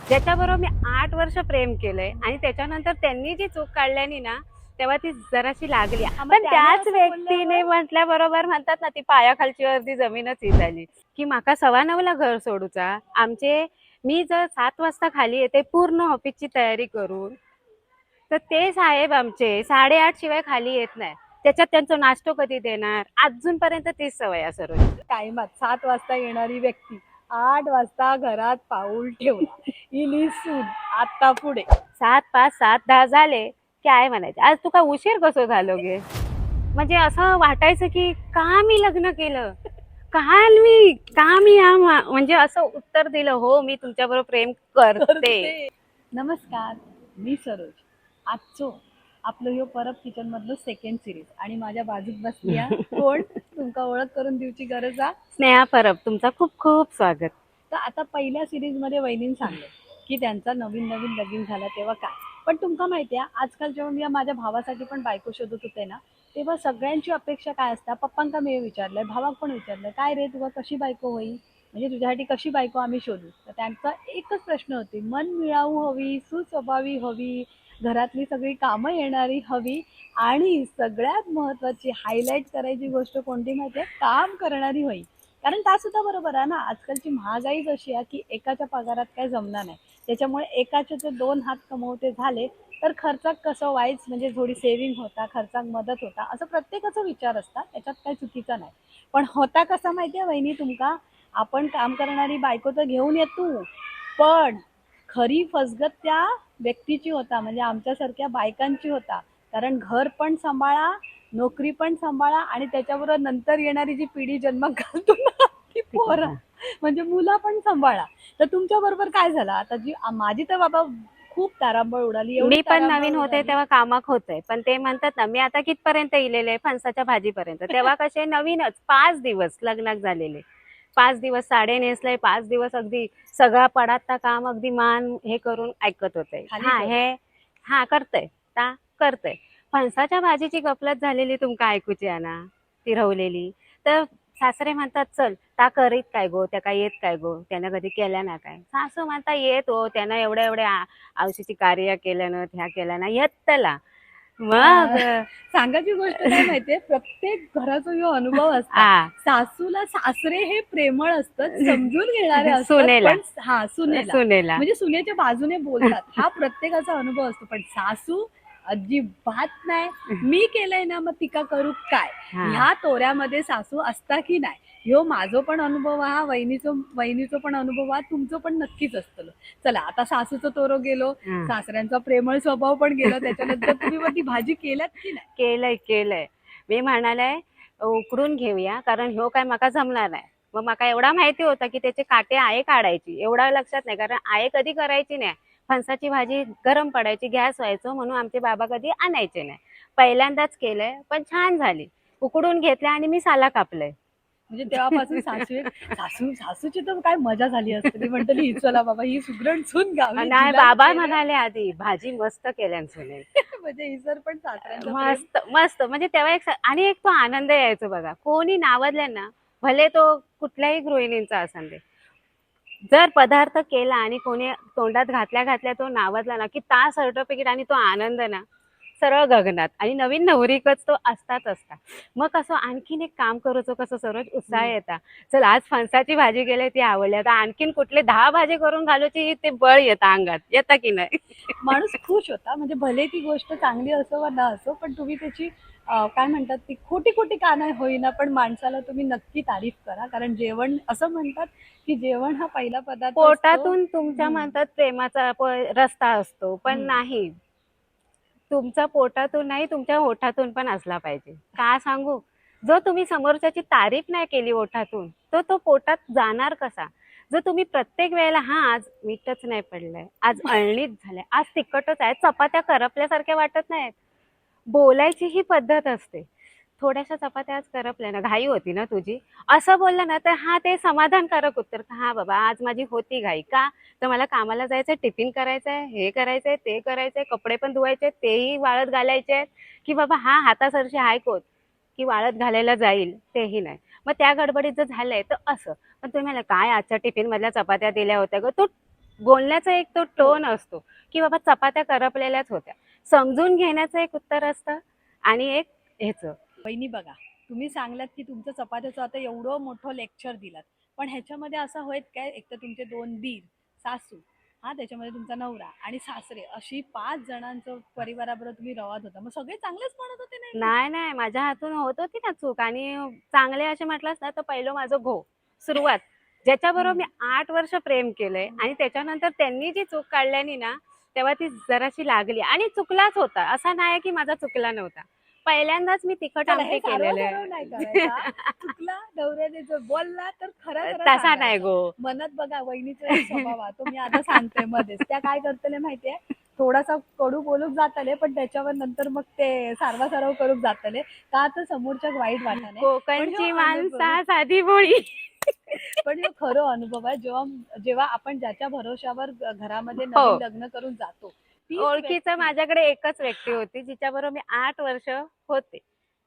ज्याच्याबरोबर मी 8 वर्ष प्रेम केलंय आणि त्याच्यानंतर त्यांनी जी चूक काढल्यानी ना, तेव्हा ती जराशी लागली. हा, मग पण त्यावर त्याच असं व्यक्तीने बोलल्यावर म्हटल्याबरोबर म्हणतात ना, ती पायाखालची वरती जमीनच ही झाली, की माका 9:15ला घर सोडूचा. मी जर 7 वाजता खाली येते पूर्ण ऑफिसची तयारी करून, तर ते साहेब आमचे 8:30 शिवाय खाली येत नाही. त्याच्यात त्यांचा नाश्तो कधी देणार? अजूनपर्यंत तीच सवय आहे सरोज. टाइमात 7 वाजता येणारी व्यक्ती 8 वाजता घरात पाऊल ठेवला, इली सून आता पुढे. 7:05, 7:10 झाले की आहे म्हणायचे, आज तुका उशीर कसं झालो गे? म्हणजे असं वाटायचं की का मी लग्न केलं, का मी म्हणजे असं उत्तर दिलं, हो मी तुमच्याबरोबर प्रेम करते. करते. नमस्कार, मी सरोज. आजचो आपलं ह्यो परब किचन मधलं सेकंड सिरीज आणि माझ्या बाजूक बसल्या कोण तुमका ओळख करून देऊची गरज आहे. स्नेहा परब, तुमचा खूप खूप स्वागत. तर आता पहिल्या सिरीज मध्ये वहिनीन सांगलं की त्यांचा नवीन नवीन लगीन झाला तेव्हा काय. पण तुमका माहिती आहे, आजकाल जेव्हा मी माझ्या भावासाठी पण बायको शोधत होते ना, तेव्हा सगळ्यांची अपेक्षा काय असतात. पप्पांका मी विचारलंय, भावाक पण विचारलंय, काय रे तुला कशी बायको होईल, म्हणजे तुझ्यासाठी कशी बायको आम्ही शोधू. तर त्यांचा एकच प्रश्न होती, मन मिळावू हवी, सुस्वभावी हवी, घरातली सगळी कामं येणारी हवी, आणि सगळ्यात महत्वाची हायलाईट करायची गोष्ट कोणती माहितीये, काम करणारी होई. कारण त्या सुद्धा बरोबर आहे ना, आजकालची महागाईच अशी आहे की एकाच्या पगारात काय जमणार नाही. त्याच्यामुळे एकाचे ते 2 हात कमवते झाले तर खर्चात कसं व्हायच, म्हणजे थोडी सेव्हिंग होता, खर्चात मदत होता, असं प्रत्येकाचा विचार असतात, त्याच्यात काही चुकीचं नाही. पण होता कसा माहितीये वहिनी तुमका, आपण काम करणारी बायको तर घेऊन येतो, पण खरी फसगत त्या व्यक्तीची होता, म्हणजे आमच्यासारख्या बायकांची होता. कारण घर पण सांभाळा, नोकरी पण सांभाळा, आणि त्याच्याबरोबर नंतर येणारी जी पिढी जन्म घालतो ना, ती पोरं, म्हणजे मुलं पण सांभाळा. तर तुमच्या बरोबर काय झालं आता, जी माझी तर बाबा खूप तारांबळ उडाली, एवढी मी पण तारांबळ नवीन होते उडाली. तेव्हा कामाक होते, पण ते म्हणतात ना, मी आता कितपर्यंत इलेले फणसाच्या भाजीपर्यंत. तेव्हा कसे नवीनच 5 दिवस लग्नाक झालेले, 5 दिवस साडे नेसले, 5 दिवस अगदी सगळा पडाता काम अगदी मान हे करून ऐकत होते, खाली हा कर. हे हा करतय ता करतय. फणसाच्या भाजीची गफलत झालेली तुमका ऐकूची आहे ना, ती रवलेली. तर सासरे म्हणतात, चल ता करीत काय गो, त्या काय येत काय गो, त्यानं कधी केल्या ना काय. सासू म्हणता, येत हो, त्यानं एवढ्या एवढ्या औषधी कार्य केल्यानं, ह्या केल्यानं येतला. मग सांगायची गोष्ट काय माहितीये, प्रत्येक घराचा जो अनुभव असता. आ सासूला सासरे हे प्रेमळ असतात, समजून घेणारे असतात, सुनेला पण हा सुनेला, सुनेला म्हणजे सुनेच्या बाजूने बोलतात, हा प्रत्येकाचा अनुभव असतो. पण सासू अजिबात नाही, मी केलंय ना मग तिका करू काय, हा ह्या तोऱ्यामध्ये सासू असता की नाही. ह्यो माझो पण अनुभव हा, वहिनीचो पण अनुभव हा, तुमचं पण नक्कीच असतं. चला आता सासूचं तोरो गेलो, हा. सासऱ्यांचा प्रेमळ स्वभाव पण गेला, त्याच्यानंतर तुम्ही मग ती भाजी केल्यात की नाही. केलंय केलंय. मी म्हणाले उकडून घेऊया, कारण ह्यो काय मका जमणार नाही. मग मका एवढा माहिती होता की त्याचे काटे आये काढायची, एवढा लक्षात नाही, कारण आये कधी करायची नाही. फणसाची भाजी गरम पडायची, गॅस व्हायचो, म्हणून आमचे बाबा कधी आणायचे नाही. पहिल्यांदाच केलंय, पण छान झाली. उकडून घेतल्या आणि मी साला कापलंय. म्हणजे तेव्हापासून सासूची तर काय मजा झाली असते, म्हटली ही चला बाबा, ही सुगरण सून गावी नाही, जिला बाबा केलं. म्हणाले आधी, भाजी मस्त केल्यान सुने. म्हणजे ही सर पण सासऱ्यांचं प्रेम. मस्त मस्त, म्हणजे तेव्हा आणि एक तो आनंद यायचो बघा, कोणी नावदलं ना, भले तो कुठल्याही गृहिणींचा असन दे, जर पदार्थ केला आणि कोणी तोंडात घातल्या घातल्या तो नावदला ना, की ता सर्टिफिकेट आणि तो आनंद ना सरळ गगनात. आणि नवीन नवरीकच तो असताच असता. मग कसं आणखीन एक काम करूचो, कसं सरळ उत्साह येता, चल आज फणसाची भाजी केली ती आवडली, आता आणखीन कुठले 10 भाजी करून घालूची ते बळ येतं अंगात, येतं की नाही. माणूस खुश होता, म्हणजे भले ती गोष्ट चांगली असो वा न असो, पण तुम्ही त्याची काय म्हणतात, ती खोटी खोटी का नाही होईना, पण माणसाला तुम्ही नक्की तारीफ करा. कारण जेवण, असं म्हणतात की जेवण हा पहिला पदार्थ असतो. पोटातून तुमच्या म्हणतात प्रेमाचा रस्ता असतो, पण हम्म. नाही, तुमचा पोटातून नाही, तुमच्या ओठातून पण असला पाहिजे. का सांगू, जो तुम्ही समोरच्याची तारीफ नाही केली ओठातून, तो पोटात जाणार कसा? जर तुम्ही प्रत्येक वेळेला, हा आज मीठच नाही पडलंय, आज अळणीच झालंय, आज तिखटच आहे, चपात्या करपल्यासारख्या वाटत नाहीत, बोलायची ही पद्धत असते. थोड्याशा चपात्या आज करपल्या ना, घाई होती ना तुझी, असं बोललं ना, तर हा ते समाधानकारक उत्तर, हा बाबा आज माझी होती घाई, का तर मला कामाला जायचंय, टिफिन करायचंय, हे करायचंय, ते करायचंय, कपडे पण धुवायचे, तेही वाळत घालायचे, की बाबा हा हातासरशी हाय कोत की वाळत घालायला जाईल, तेही नाही. मग त्या गडबडीत जर झालंय तर असं. पण तुम्ही मला काय आजच्या टिफिन मधल्या चपात्या दिल्या होत्या ग, तो बोलण्याचा एक तो टोन असतो की बाबा चपात्या करपलेल्याच होत्या, समजून घेण्याचं एक उत्तर असतं आणि एक ह्याचं. वहिनी बघा, तुम्ही सांगलात की तुमचं चपात्याचं आता एवढं मोठं लेक्चर दिलात, पण ह्याच्यामध्ये असं होत काय, एक तर तुमचे 2 दीर, सासू, हा त्याच्यामध्ये तुमचा नवरा आणि सासरे, अशी 5 जणांचं परिवाराबरोबर तुम्ही रवात होता. मग सगळे चांगलेच म्हणत होते ना एकदम? नाही नाही, माझ्या हातून होत होती ना चूक. आणि चांगले असे म्हटलंस ना तर पहिलं माझं सुरुवात, ज्याच्याबरोबर मी 8 वर्ष प्रेम केलंय आणि त्याच्यानंतर त्यांनी जी चूक काढल्यानी ना, तेव्हा ती जराशी लागली आणि चुकलाच होता. असा नाही की माझा चुकला नव्हता. पहिल्यांदाच मी तिखट चला, हे आमटी केलेलं सारवं नाही करायचा. आहे. चुकला, नवऱ्याने जर बोलला तर खरं खरं तसा नाही सांगायचं. गो. मनात बघा, वहिनीचा एक स्वभाव आहे, तो मी आता सांगते मध्येच. त्या काय करतले माहितीये, थोडासा कडू बोलून जातले, पण त्याच्यावर नंतर मग ते सारवा करून जातले, का तर समोरच्या वाईट वाटाने. पण ह्यो कोकणची अनुभव, माणसा साधी भोळी. पण ह्यो खरं अनुभव आहे. जेव्हा जेव्हा आपण ज्याच्या भरोशावर घरामध्ये नवीन हो, लग्न करून जातो, तीच ओळखीचं व्यक्ती. माझ्याकडे एकच व्यक्ती होती जिच्याबरोबर मी 8 वर्ष होते.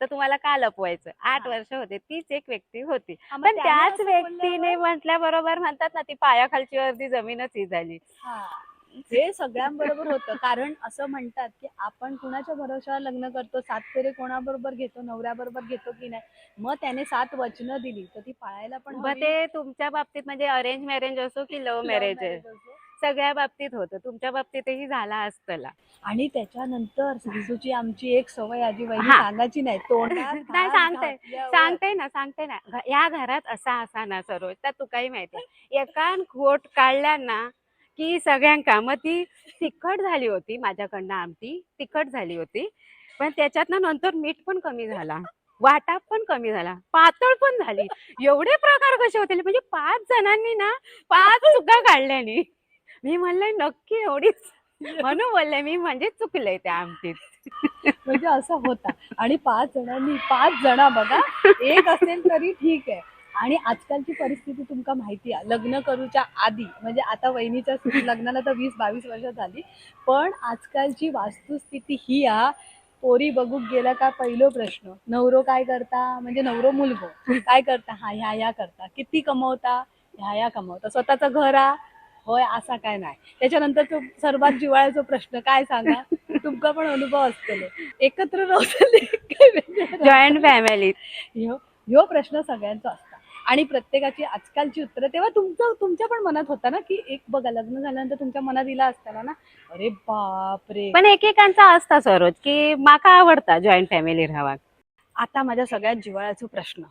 तर तुम्हाला का लपवायचं, आठ हा वर्ष होते, तीच एक व्यक्ती होती. हा, मग पण त्याने त्याच असं व्यक्तीने बोलल्यावर, म्हटल्याबरोबर म्हणतात ना, ती पायाखालची अर्धी जमीनच ही झाली. हा, हे सगळ्यांबरोबर होतं. कारण असं म्हणतात की आपण कुणाच्या भरोशावर लग्न करतो, 7 फेरे कोणाबरोबर घेतो, नवऱ्याबरोबर घेतो की नाही, मग त्याने 7 वचनं दिली तर ती पाळायला पण मग हवी. ते तुमच्या बाबतीत म्हणजे अरेंज मॅरेज असो की लव्ह लव्ह मॅरेज आहे, मॅरेज असो. सगळ्या बाबतीत होतं. तुमच्या बाबतीतही झाला असतला. आणि त्याच्यानंतर सासूची आमची एक सवय, आजी वहिनी हा. सांगायची नाही, तोंडात नाही, घास सांगते घातल्यावर. सांगते ना, सांगते ना. या घरात असा असा ना सरोज, तर तू काही माहिती एकान खोट काढल्या ना की सगळ्यांका. मग ती तिखट झाली होती माझ्याकडनं, आमटी तिखट झाली होती, पण त्याच्यात ना नंतर मीठ पण कमी झाला, वाटा पण कमी झाला, पातळ पण झाली. एवढे प्रकार कसे होते म्हणजे 5 जणांनी ना 5 चुका काढल्यानी. मी म्हणले नक्की एवढीच, म्हणून बोलले मी म्हणजे चुकले त्या आमटीत. म्हणजे असं होता. आणि 5 जणांनी 5 जण बघा, एक असेल तरी ठीक आहे. आणि आजकालची परिस्थिती तुमका माहिती आहे, लग्न करूच्या आधी, म्हणजे आता वहिनीच्या लग्नाला तर 20-22 वर्ष झाली, पण आजकालची वास्तुस्थिती ही आ, पोरी बघूक गेला का पहिलो प्रश्न, नवरो काय करता, म्हणजे नवरो मुलगो काय करता, हा ह्या करता, किती कमवता, ह्या कमवता, स्वतःचं घर आ, होय, असा काय नाही. त्याच्यानंतर तो सर्वात जिव्हाळ्याचा प्रश्न काय सांगा, तुमका पण अनुभव असतले, एकत्र राहतले काय वेगळे जॉईंट राहतले? फॅमिलीत. ह्यो ह्यो प्रश्न सगळ्यांचा असता. आणि प्रत्येकाची आजकालची उत्तरं, तेव्हा तुमच्या पण मनात होता ना, की एक बघा, लग्न झाल्यानंतर तुमच्या मनात दिला असताना ना, अरे बापरे. पण एकेकांचा असता सरोज की माका आवडता जॉईंट फॅमिली राहावा. आता माझ्या सगळ्यात जिव्हाळ्याचा प्रश्न,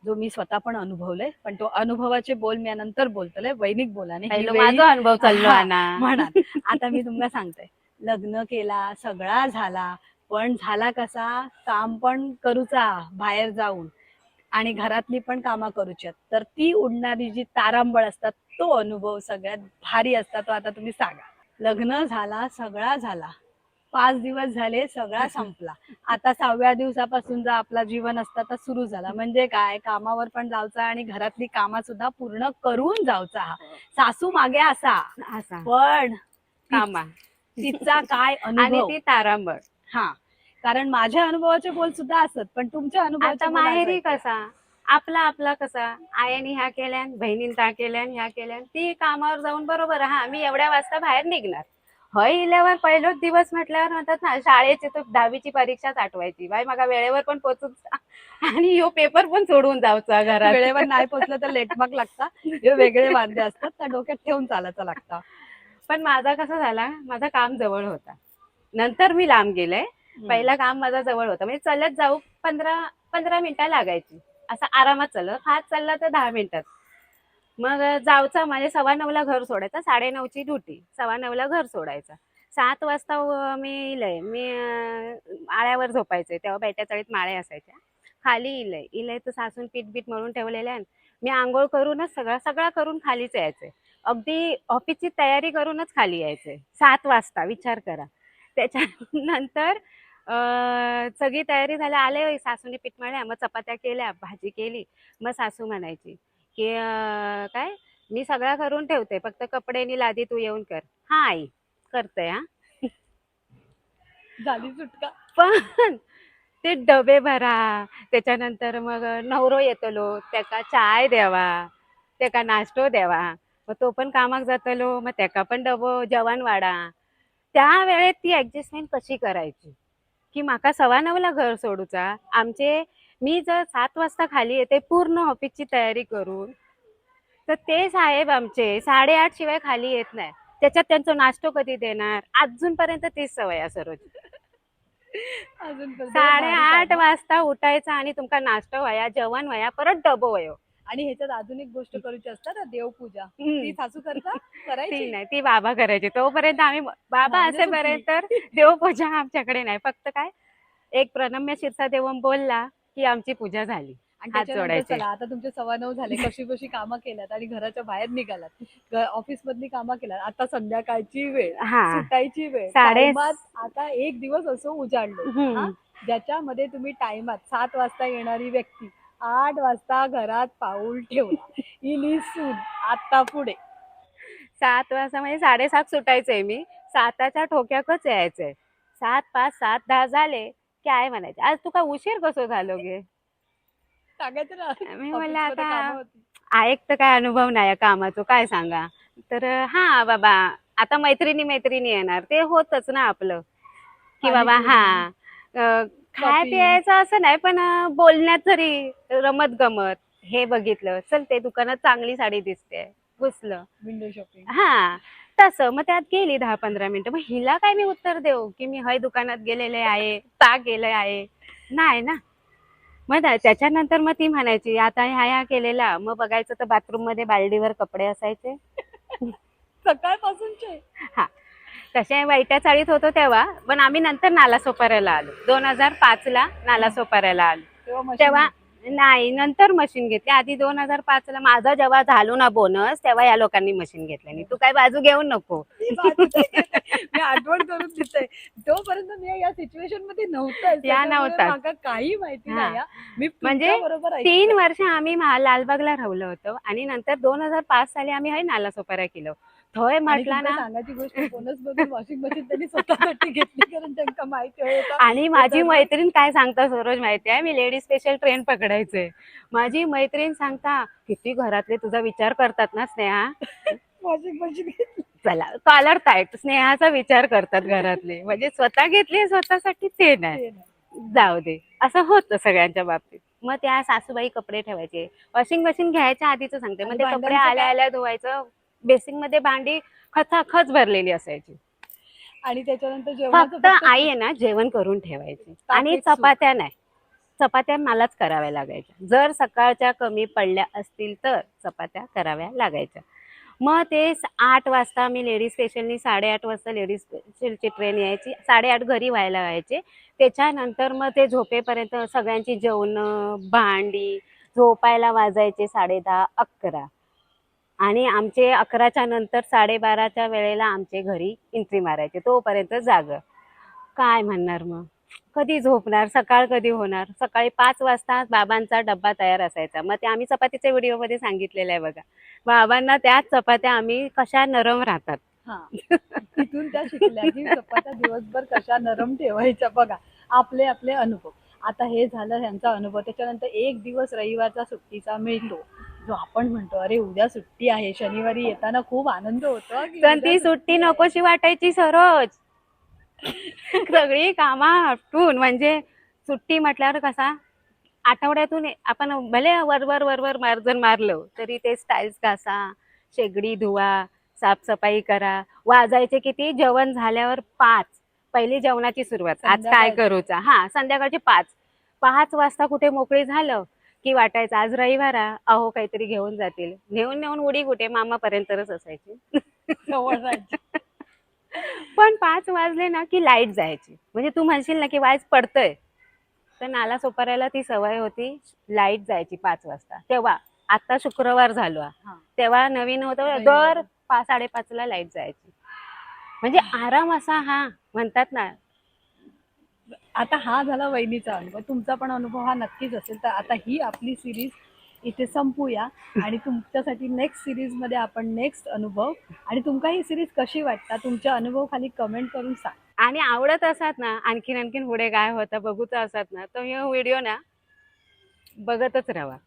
जो मी स्वतः पण अनुभवलंय, पण तो अनुभवाचे बोल मी नंतर बोलतले, वैनिक बोलाने ही पहिलो वेळी. माझा अनुभव चाललो हा, ना. म्हणा. आता मी तुम्हाला सांगते, लग्न केला, सगळा झाला, पण झाला कसा, काम पण करूचा बाहेर जाऊन, आणि घरातली पण कामं करूच्यात, तर ती उडणारी जी तारांबळ असतात, तो अनुभव सगळ्यात भारी असता. तो आता तुम्ही सांगा. लग्न झाला, सगळा झाला, 5 दिवस झाले, सगळा संपला. आता 6व्या दिवसापासून जर आपला जीवन असता तर सुरू झाला. म्हणजे काय, कामावर पण जायचा आणि घरातली कामं सुद्धा पूर्ण करून जायचा. सासू मागे असा, असा पण कामा. तिचा काय आणि अनुभव. ती तारांबळ. हा, कारण माझ्या अनुभवाचे बोल सुद्धा असत, पण तुमच्या अनुभवाचे आता बोल आज माहेरी ऐकूया. कसा, आपला आपला कसा, आयानी ह्या केल्यान, बहिणीन त्या केल्यान, ह्या केल्यान, ती कामावर जाऊन बरोबर हा मी एवढ्या वाजता बाहेर निघणार. हय इल्यावर पहिलोच दिवस म्हटल्यावर म्हणतात ना, शाळेची तो 10वीची परीक्षाच आठवायची बाई, मग वेळेवर पण पोचून आणि यो पेपर पण सोडून जाऊचा घरात. वेळेवर नाही पोचलं तर लेटमार्क लागता, हे वेगळे वाद्य असतात, त्या डोक्यात ठेवून चालायचं लागतं. पण माझा कसं झाला, माझं काम जवळ होता, नंतर मी लांब गेले. पहिला काम माझा जवळ होता, म्हणजे चलत जाऊ 15 मिनिटं लागायची. असं आरामात चालत, हात चालला तर 10 मिनिटात. मग जाऊचा म्हणजे 9:15ला घर सोडायचं, 9:30ची ड्युटी, 9:15ला घर सोडायचं. 7 वाजता मी इलय, मी आळ्यावर झोपायचे तेव्हा, बेट्या चाळीत माळे असायच्या. खाली इलय तर सासून पीठ बीठ मळून ठेवलेल्या. मी आंघोळ करूनच सगळं सगळं करून खालीच यायचे. अगदी ऑफिसची तयारी करूनच खाली यायचे 7 वाजता, विचार करा. त्याच्यानंतर सगळी तयारी झाली, आले, सासूने पीठ मळल्या, मग चपात्या केल्या, भाजी केली. मग सासू म्हणायची की काय, मी सगळं करून ठेवते, फक्त कपडे नी लादी तू येऊन कर. हा आई, करते हा. झाली सुटका. पण ते डबे भरा, त्याच्यानंतर मग नवरो येतलो, त्याका चाय द्यावा, त्याका नाश्तो द्यावा. मग तो पण कामाक जातलो, मग त्याका पण डबो जेवण वाढा. त्या वेळेत ती ऍडजस्टमेंट कशी करायची, की माका 9:15ला घर सोडूचा. मी जर 7 वाजता खाली येते पूर्ण ऑफिसची तयारी करून, तर ते साहेब आमचे 8:30 शिवाय खाली येत नाही. त्याच्यात त्यांचा नाश्तो कधी देणार, अजूनपर्यंत तीच सवय आहे सरोज. अजून पण जरा भारी 8:30 काम. वाजता उठायचं आणि तुमका नाश्ता वया, जेवण वया, परत डबो वयो. आणि ह्याच्यात अजून एक गोष्ट करूची असतात ना, देवपूजा. ती हम्म. सासू करता ती करायची. नाही, ती बाबा करायची. तोपर्यंत आम्ही बाबा म्हणजे सुटली. असेपर्यंत तर देवपूजा आमच्याकडे नाही. फक्त काय, एक प्रणम्य शिरसा देवम बोलला की आमची पूजा झाली. आणि हात त्याच्यानंतर जोडायचे. चला आता तुमचे 9:15 झाले, कशी कशी कामं केल्यात आणि घराच्या बाहेर निघालात, ऑफिस मधली कामं केल्यात, आता संध्याकाळची वेळ, हा. सुटायची वेळ, साडे टायमात आता एक दिवस असो उजाडलो हा, हम्म. ज्याच्यामध्ये तुम्ही टायमात 7 वाजता येणारी व्यक्ती 8 वाजता घरात पाऊल ठेवला, ही निसून आता पुढे. 7 वाजता म्हणजे 7:30 सुटायचंय मी. 7च्या ठोक्याकच यायचंय. 7:05, 7:10 झाले की आहे म्हणायचे, आज तुका उशीर कसो झालो गे. सांगायचं ना, मी म्हणलं ऑफिस मध्ये कामं आता होती. एक तर काय अनुभव नाही कामाचा, काय सांगा. तर हा बाबा, आता मैत्रिणी मैत्रिणी येणार, ते होतच ना आपलं, की बाबा हा पाणीपुरी, खाय शॉपिंग, प्यायचं असं नाही, पण बोलण्यात तरी रमत गमत. हे बघितलं, चल ते दुकानात चांगली साडी दिसते, घुसलं. Window shopping. हा, तसं मग त्यात गेली 10-15 मिनिटं. मग हिला काय मी उत्तर देऊ की मी हय दुकानात गेलेले आहे, ता गेले आहे, नाही ना. मग त्याच्यानंतर मग ती म्हणायची आता ह्या केलेला, मग बघायचं तर बाथरूम मध्ये बाल्डीवर कपडे असायचे. सकाळपासूनचे. हा, तसे वाईट्या चाळीत होतो तेव्हा, पण आम्ही नंतर नालासोपाऱ्याला आलो. 2005ला नालासोपाऱ्याला आलो. तेव्हा मशीन तेव्हा घेतली. नाही, नंतर मशीन घेतली. आधी 2005ला माझा जेव्हा झालो ना बोनस, तेव्हा या लोकांनी मशीन घेतली. तू काय बाजू घेऊ नको. मी बाजू नाही घेत आहे. मी आठवण करून देते, तोपर्यंत मी या सिच्युएशन मध्ये नव्हतंच, या त्याच्यामुळे नव्हताच. मला काही माहिती हा, नाही हा. मी म्हणजे तुमच्या बरोबर 3 ऐकते. वर्ष आम्ही लालबागला राहिलो होतो आणि नंतर 2005 साली आम्ही हय नालासोपारा केलो. थंय आणि म्हटला तुमका ना. सांगायची गोष्ट, बोनस मधून वॉशिंग मशीन त्यांनी स्वतःसाठी घेतली, कारण त्यांना माहिती होतं आणि हे माझी दररोज मैत्रीण काय सांगता सरोज माहिती आहे, मी लेडीज स्पेशल ट्रेन पकडायचे. माझी मैत्रीण सांगता, किती घरातले तुझा विचार करतात ना स्नेहा. वॉशिंग मशीन घेतली. चला कॉलर टाईट, स्नेहाचा विचार करतात घरातले, म्हणजे स्वतः घेतली स्वतःसाठी ते नाही. ते नाही. जाऊ दे, असं होतं सगळ्यांच्या बाबतीत. मग त्या सासूबाई कपडे ठेवायचे. वॉशिंग मशीन घ्यायच्या आधीच सांगते, मग आणि ते कपडे भांड्यांचं आल्या काय. आल्या धुवायचं. बेसिंग मध्ये भांडी खचाखच भरलेली असायची. आणि त्याच्यानंतर जेवणाचं फक्त आई फक्त आहे ना जेवण करून ठेवायची. ताक आणि एक सूप. चपात्या नाही, चपात्या मलाच कराव्या लागायच्या. जर सकाळच्या कमी पडल्या असतील तर चपात्या कराव्या लागायच्या. मग ते 8 वाजता मी लेडीज स्पेशलनी 8:30 वाजता लेडीज स्पेशलची ट्रेन यायची. 8:30 घरी व्हायला व्हायचे. त्याच्यानंतर मग ते झोपेपर्यंत सगळ्यांची जेवणं, भांडी, झोपायला वाजायचे 10:30, 11. आणि आमचे 11च्या नंतर 12:30च्या वेळेला आमचे घरी एंट्री मारायचे. तोपर्यंत जागं. काय म्हणणार मग? कधी झोपणार? सकाळ कधी होणार? सकाळी 5 वाजता बाबांचा डब्बा तयार असायचा. मग ते आम्ही चपातीच्या व्हिडिओमध्ये सांगितलेलं आहे बघा. बाबांना त्याच चपात्या आम्ही कशा नरम राहतात. हा, तिथून त्या शिकल्या की चपात्या दिवसभर कशा नरम ठेवायच्या. बघा, आपले आपले अनुभव. आता हे झालं ह्यांचा अनुभव. त्याच्यानंतर एक दिवस रविवारचा सुट्टीचा मिळतो, जो आपण म्हणतो अरे उद्या सुट्टी आहे. शनिवारी येताना खूप आनंद होतो की पण उद्या ती सुट्टी आहे. नकोशी वाटायची सरोज. सगळी कामं आटपून, म्हणजे सुट्टी म्हटल्यावर कसा, आठवड्यातून आपण भले वरवर वरवर मार्जन मारलं तरी ते स्टाईल्स घासा, शेगडी धुवा, साफसफाई करा. वाजायचे किती? जेवण झाल्यावर 5. पहिली जेवणाची सुरुवात, आज काय संध्याकाळचे. करूचा. हा, संध्याकाळची 5. 5 वाजता कुठे मोकळी झालं की वाटायचं आज रविवार आहे, अहो काहीतरी घेऊन जातील. नेऊन नेऊन उडी कुठे मामापर्यंतच असायची. जवळ राहायची. पण 5 वाजले ना की लाईट जायची. म्हणजे तू म्हणशील ना की वाज पडतंय, तर नालासोपाऱ्याला ती सवय होती. लाईट जायची 5 वाजता तेव्हा. आता शुक्रवार झालो हा. हा, तेव्हा नवीन होतं, रविवारी. दर 5-5:30ला लाईट जायची. म्हणजे आराम असा, हा म्हणतात ना. आता हा झाला वहिनीचा अनुभव. तुमचा पण अनुभव हा नक्कीच असेल. तर आता ही आपली सिरीज इथे संपूया आणि तुमच्यासाठी नेक्स्ट सिरीज मध्ये आपण नेक्स्ट अनुभव. आणि तुमका ही सिरीज कशी वाटता, तुमचे अनुभव खाली कमेंट करून सांग. आणि आवडत असतात ना, आणखीन पुढे काय होतं बघूच असतात ना, तर हे व्हिडिओ ना बघतच राहा.